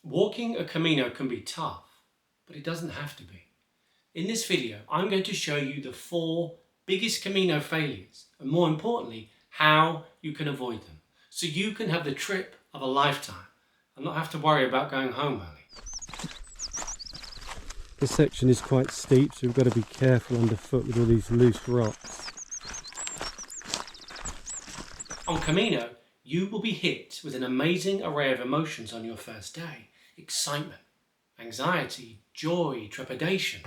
Walking a Camino can be tough, but it doesn't have to be. In this video, I'm going to show you the 4 biggest Camino failures, and more importantly, how you can avoid them, so you can have the trip of a lifetime and not have to worry about going home early. This section is quite steep, so we've got to be careful underfoot with all these loose rocks. On Camino, you will be hit with an amazing array of emotions on your first day. Excitement, anxiety, joy, trepidation.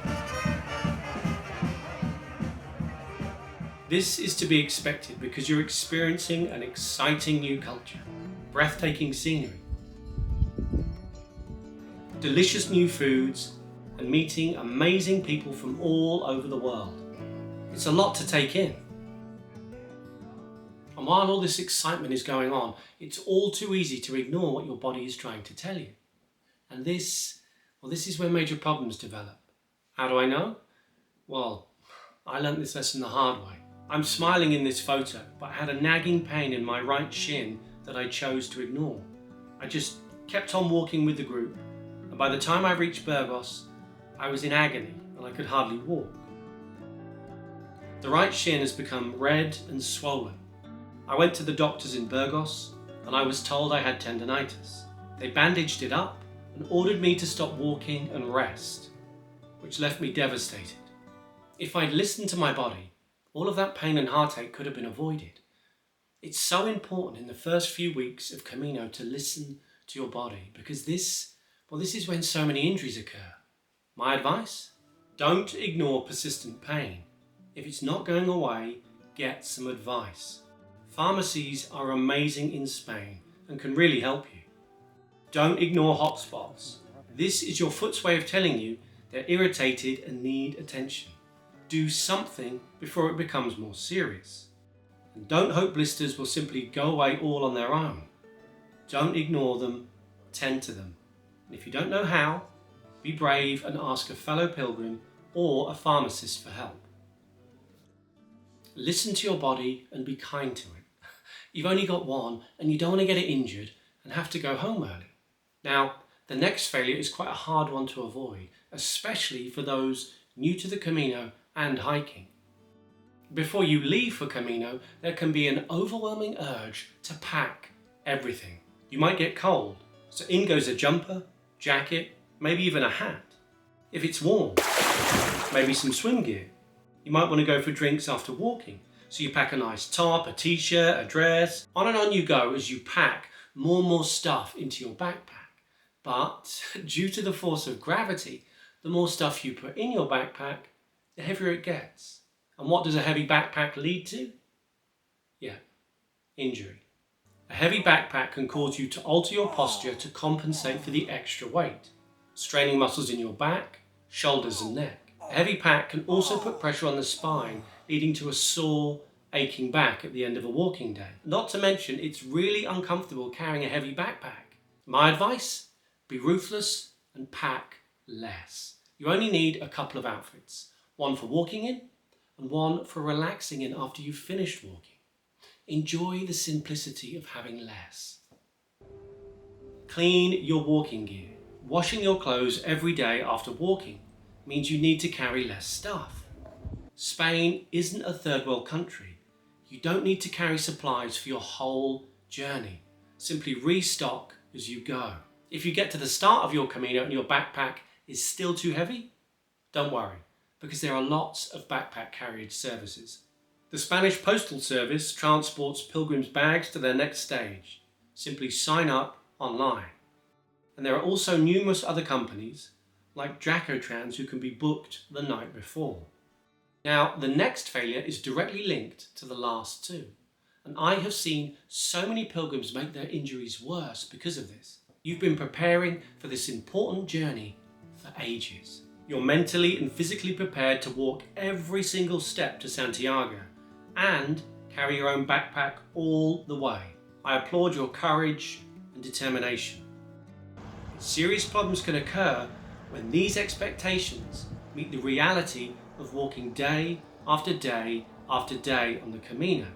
This is to be expected because you're experiencing an exciting new culture, breathtaking scenery, delicious new foods, and meeting amazing people from all over the world. It's a lot to take in. And while all this excitement is going on, it's all too easy to ignore what your body is trying to tell you. And this is where major problems develop. How do I know? Well, I learnt this lesson the hard way. I'm smiling in this photo, but I had a nagging pain in my right shin that I chose to ignore. I just kept on walking with the group, and by the time I reached Burgos, I was in agony and I could hardly walk. The right shin has become red and swollen. I went to the doctors in Burgos and I was told I had tendinitis. They bandaged it up and ordered me to stop walking and rest, which left me devastated. If I'd listened to my body, all of that pain and heartache could have been avoided. It's so important in the first few weeks of Camino to listen to your body, because this is when so many injuries occur. My advice? Don't ignore persistent pain. If it's not going away, get some advice. Pharmacies are amazing in Spain and can really help you. Don't ignore hot spots. This is your foot's way of telling you they're irritated and need attention. Do something before it becomes more serious. And don't hope blisters will simply go away all on their own. Don't ignore them, tend to them. And if you don't know how, be brave and ask a fellow pilgrim or a pharmacist for help. Listen to your body and be kind to it. You've only got one and you don't want to get it injured and have to go home early. Now, the next failure is quite a hard one to avoid, especially for those new to the Camino and hiking. Before you leave for Camino, there can be an overwhelming urge to pack everything. You might get cold, so in goes a jumper, jacket, maybe even a hat. If it's warm, maybe some swim gear. You might want to go for drinks after walking, so you pack a nice top, a t-shirt, a dress. On and on you go as you pack more and more stuff into your backpack. But due to the force of gravity, the more stuff you put in your backpack, the heavier it gets. And what does a heavy backpack lead to? Yeah, injury. A heavy backpack can cause you to alter your posture to compensate for the extra weight, straining muscles in your back, shoulders and neck. A heavy pack can also put pressure on the spine, leading to a sore, aching back at the end of a walking day. Not to mention, it's really uncomfortable carrying a heavy backpack. My advice? Be ruthless and pack less. You only need a couple of outfits. One for walking in and one for relaxing in after you've finished walking. Enjoy the simplicity of having less. Clean your walking gear. Washing your clothes every day after walking means you need to carry less stuff. Spain isn't a third world country. You don't need to carry supplies for your whole journey. Simply restock as you go. If you get to the start of your Camino and your backpack is still too heavy, don't worry, because there are lots of backpack carriage services. The Spanish Postal Service transports pilgrims' bags to their next stage. Simply sign up online. And there are also numerous other companies, like Jacotrans, who can be booked the night before. Now, the next failure is directly linked to the last two. And I have seen so many pilgrims make their injuries worse because of this. You've been preparing for this important journey for ages. You're mentally and physically prepared to walk every single step to Santiago and carry your own backpack all the way. I applaud your courage and determination. Serious problems can occur when these expectations meet the reality of walking day after day after day on the Camino.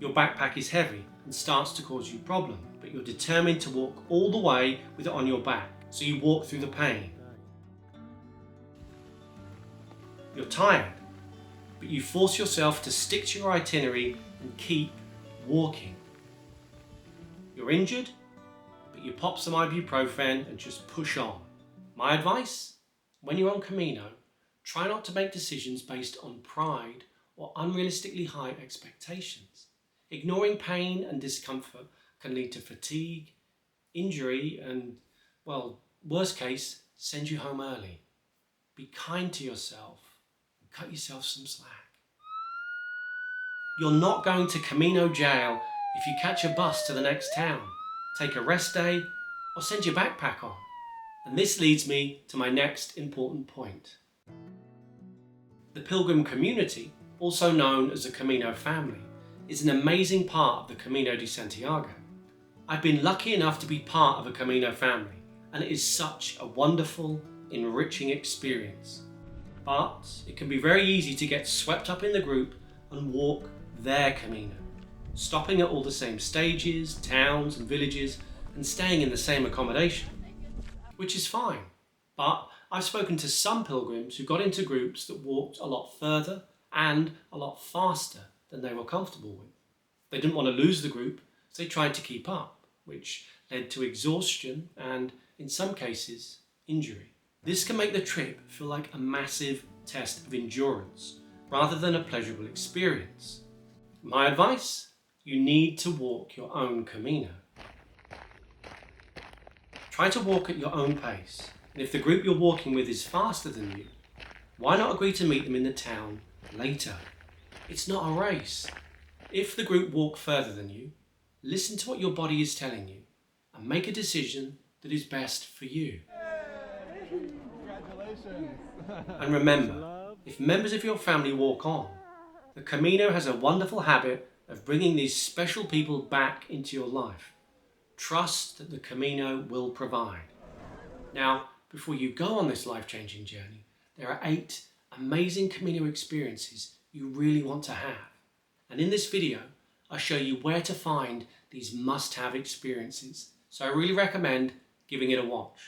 Your backpack is heavy and starts to cause you problems. but you're determined to walk all the way with it on your back, so you walk through the pain. You're tired, but you force yourself to stick to your itinerary and keep walking. You're injured, but you pop some ibuprofen and just push on. My advice? When you're on Camino, try not to make decisions based on pride or unrealistically high expectations. Ignoring pain and discomfort can lead to fatigue, injury, and, well, worst case, send you home early. Be kind to yourself and cut yourself some slack. You're not going to Camino jail if you catch a bus to the next town, take a rest day, or send your backpack on. And this leads me to my next important point. The pilgrim community, also known as the Camino family, is an amazing part of the Camino de Santiago. I've been lucky enough to be part of a Camino family, and it is such a wonderful, enriching experience. But it can be very easy to get swept up in the group and walk their Camino, stopping at all the same stages, towns and villages, and staying in the same accommodation, which is fine. But I've spoken to some pilgrims who got into groups that walked a lot further and a lot faster than they were comfortable with. They didn't want to lose the group, so they tried to keep up, which led to exhaustion and, in some cases, injury. This can make the trip feel like a massive test of endurance rather than a pleasurable experience. My advice? You need to walk your own Camino. Try to walk at your own pace, and if the group you're walking with is faster than you, why not agree to meet them in the town later? It's not a race. If the group walk further than you, listen to what your body is telling you and make a decision that is best for you. Congratulations! And remember, if members of your family walk on, the Camino has a wonderful habit of bringing these special people back into your life. Trust that the Camino will provide. Now, before you go on this life-changing journey, there are 8 amazing Camino experiences you really want to have. And in this video, I'll show you where to find these must-have experiences. So I really recommend giving it a watch.